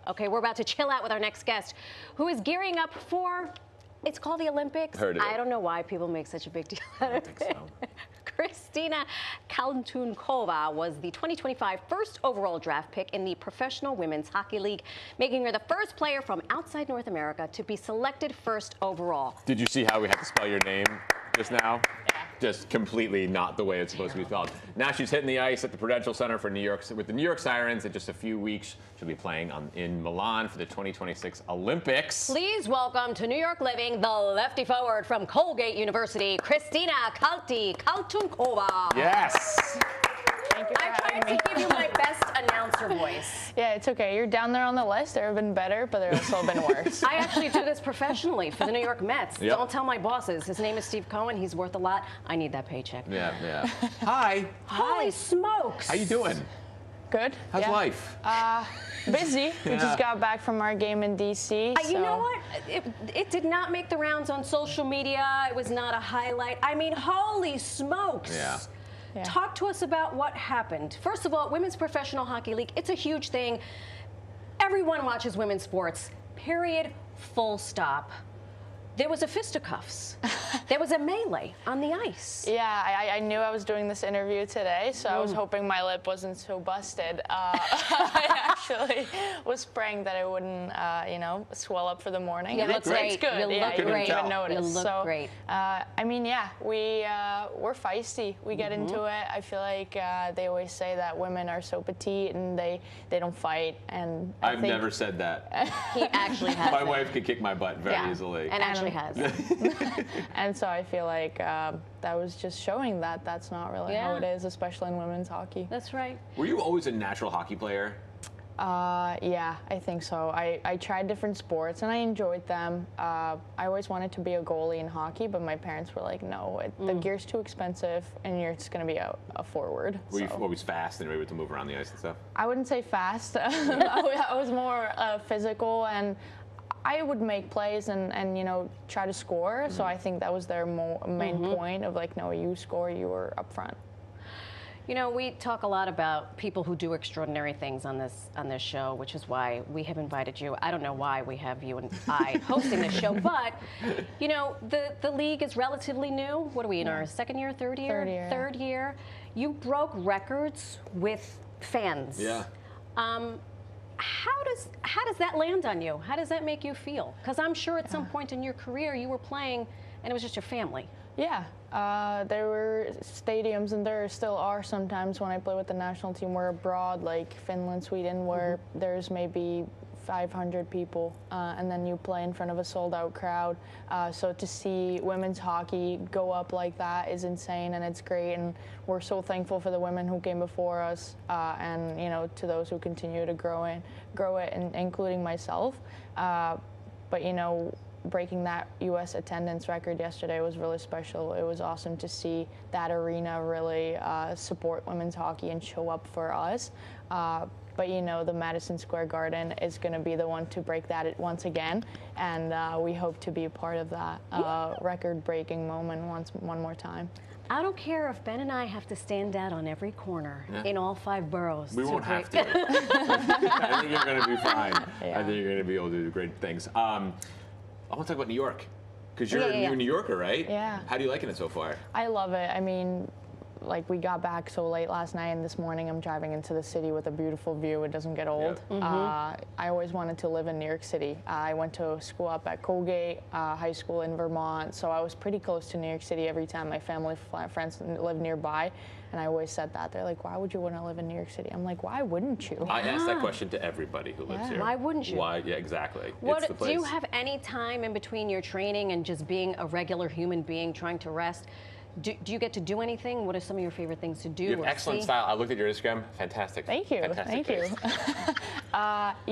Okay, we're about to chill out with our next guest, who is gearing up for, it's called the Olympics. Heard of it. I don't know why people make such a big deal out of it. I don't think so. Kristýna Kaltounková was the 2025 first overall draft pick in the Professional Women's Hockey League, making her the first player from outside North America to be selected first overall. Did you see how we had to spell your name just now? Just completely not the way it's supposed to be spelled. Now she's hitting the ice at the Prudential Center for with the New York Sirens. In just a few weeks, she'll be playing in Milan for the 2026 Olympics. Please welcome to New York living the lefty forward from Colgate University, Kristýna Kaltounková. Yes. Thank you for I tried having me. to give you my best announcer voice. Yeah, it's okay. You're down there on the list. There have been better, but there have also been worse. I actually do this professionally for the New York Mets. Yep. Don't tell my bosses. His name is Steve Cohen. He's worth a lot. I need that paycheck. Yeah. Hi. Holy smokes. How you doing? Good. How's yeah. life? Busy. We just got back from our game in D.C. You know what? It did not make the rounds on social media. It was not a highlight. I mean, holy smokes. Yeah. Yeah. Talk to us about what happened. First of all, Women's Professional Hockey League, it's a huge thing. Everyone watches women's sports, period, full stop. There was a fisticuffs. There was a melee on the ice. Yeah, I knew I was doing this interview today, so I was hoping my lip wasn't so busted. I actually was praying that it wouldn't, swell up for the morning. You look It's great. good. You yeah, look you great. didn't even notice. You look great. I mean, yeah, we're feisty. We get into it. I feel like they always say that women are so petite and they don't fight. And I've never said that. He actually has. My wife could kick my butt very easily. And actually has. And so I feel like that was just showing that that's not really how it is, especially in women's hockey. That's right. Were you always a natural hockey player? Yeah, I think so. I tried different sports and I enjoyed them. I always wanted to be a goalie in hockey, but my parents were like, no, the gear's too expensive and you're just going to be a forward. Were you always fast and able to move around the ice and stuff? I wouldn't say fast. I was more physical, and I would make plays and try to score. So I think that was their main point of like, no, you score, you were up front. You know, we talk a lot about people who do extraordinary things on this show, which is why we have invited you. I don't know why we have you and I hosting this show, but you know, the league is relatively new. What are we in our second year, third year? Third year. You broke records with fans. Yeah. How does that land on you? How does that make you feel? Because I'm sure at some point in your career you were playing and it was just your family. Yeah, there were stadiums, and there still are sometimes when I play with the national team, we're abroad, like Finland, Sweden, where there's maybe 500 people, and then you play in front of a sold-out crowd. So to see women's hockey go up like that is insane, and it's great. And we're so thankful for the women who came before us, and to those who continue to grow it, and including myself. But breaking that U.S. attendance record yesterday was really special. It was awesome to see that arena really support women's hockey and show up for us. But the Madison Square Garden is going to be the one to break that once again, and we hope to be a part of that record-breaking moment one more time. I don't care if Ben and I have to stand out on every corner in all 5 boroughs. We won't have to. I think you're going to be fine. Yeah. I think you're going to be able to do great things. I want to talk about New York, because you're a New Yorker, right? Yeah. How do you liking it so far? I love it. I mean, like, we got back so late last night, and this morning I'm driving into the city with a beautiful view. It doesn't get old. Yep. I always wanted to live in New York City. I went to school up at Colgate High School in Vermont, so I was pretty close to New York City every time. My family, friends lived nearby, and I always said that. They're like, why would you want to live in New York City? I'm like, why wouldn't you? I ask that question to everybody who lives here. Why wouldn't you? Why? Yeah, exactly. What, it's the place. do you have any time in between your training and just being a regular human being trying to rest? Do you get to do anything? What are some of your favorite things to do? You have excellent style. I looked at your Instagram. Fantastic. Thank you. Fantastic Thank you.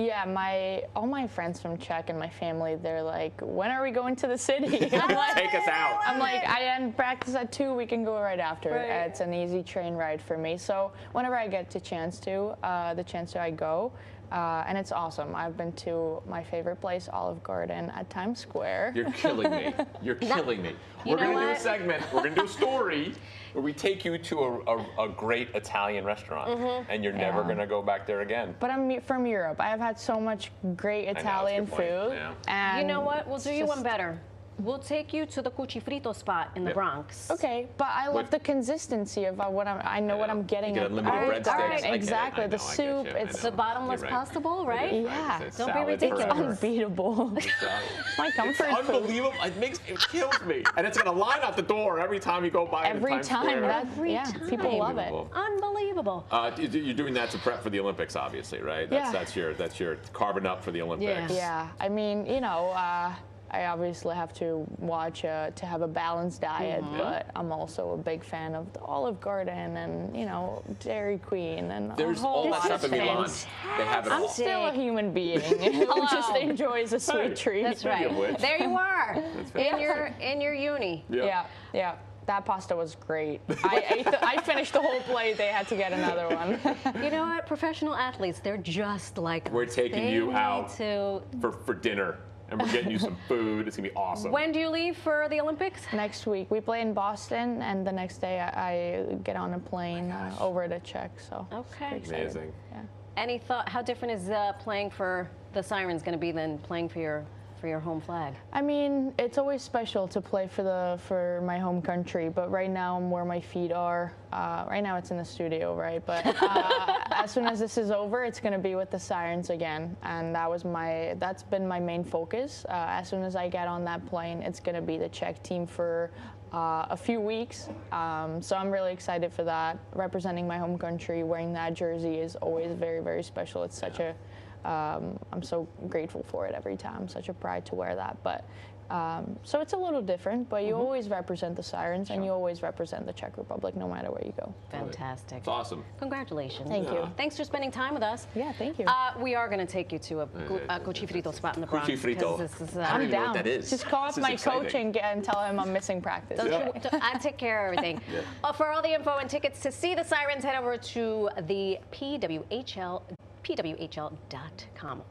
Yeah, all my friends from Czech and my family, they're like, when are we going to the city? I'm like, take us out. I'm like, I end practice at 2. We can go right after. Right. It's an easy train ride for me. So whenever I get the chance to I go. And it's awesome. I've been to my favorite place, Olive Garden at Times Square. You're killing me. You're killing me. We're going to do a segment. We're going to do a story where we take you to a great Italian restaurant, and you're never going to go back there again. But I'm from Europe. I have had so much great Italian food. Yeah. And you know what? We'll do you one better. We'll take you to the cuci frito spot in the Bronx. Okay, but I love the consistency of what I know what I'm getting. You get unlimited breadsticks. Exactly. The soup. It's the bottomless pasta bowl, right? Yeah. Don't be ridiculous. Unbeatable. My comfort It's unbelievable. It kills me. And it's going to line out the door every time you go by. Every time. Every time. People love it. Unbelievable. You're doing that to prep for the Olympics, obviously, right? That's your carving up for the Olympics. Yeah. I mean, I obviously have to watch to have a balanced diet, but I'm also a big fan of the Olive Garden and, Dairy Queen and There's a whole all that lot stuff of in Milan. things. They have it I'm all. still a human being who just enjoys a sweet treat. That's Speaking of right. which. There you are. in your uni. Yeah. That pasta was great. I finished the whole plate. They had to get another one. You know what? Professional athletes, they're just like We're us. taking They you need out to. for dinner, and we're getting you some food. It's going to be awesome. When do you leave for the Olympics? Next week. We play in Boston, and the next day I get on a plane over to Czech. So Okay. Amazing. Yeah. Any thought? How different is playing for the Sirens going to be than playing for your home flag? I mean, it's always special to play for my home country, but right now I'm where my feet are. Right now it's in the studio, right? But as soon as this is over, it's going to be with the Sirens again, and that's been my main focus. As soon as I get on that plane, it's going to be the Czech team for a few weeks. So I'm really excited for that. Representing my home country, wearing that jersey is always very, very special. It's such a I'm so grateful for it every time. Such a pride to wear that. But so it's a little different, but you always represent the Sirens and you always represent the Czech Republic no matter where you go. Fantastic. It's awesome. Congratulations. Thank you. Thanks for spending time with us. Yeah, thank you. We are going to take you to a cuci frito spot in the Bronx. Cuci frito. This is, I don't I'm even know down. what that is. Just call up This is my exciting. coach and tell him I'm missing practice. I take care of everything. For all the info and tickets to see the Sirens, head over to the pwhl.com.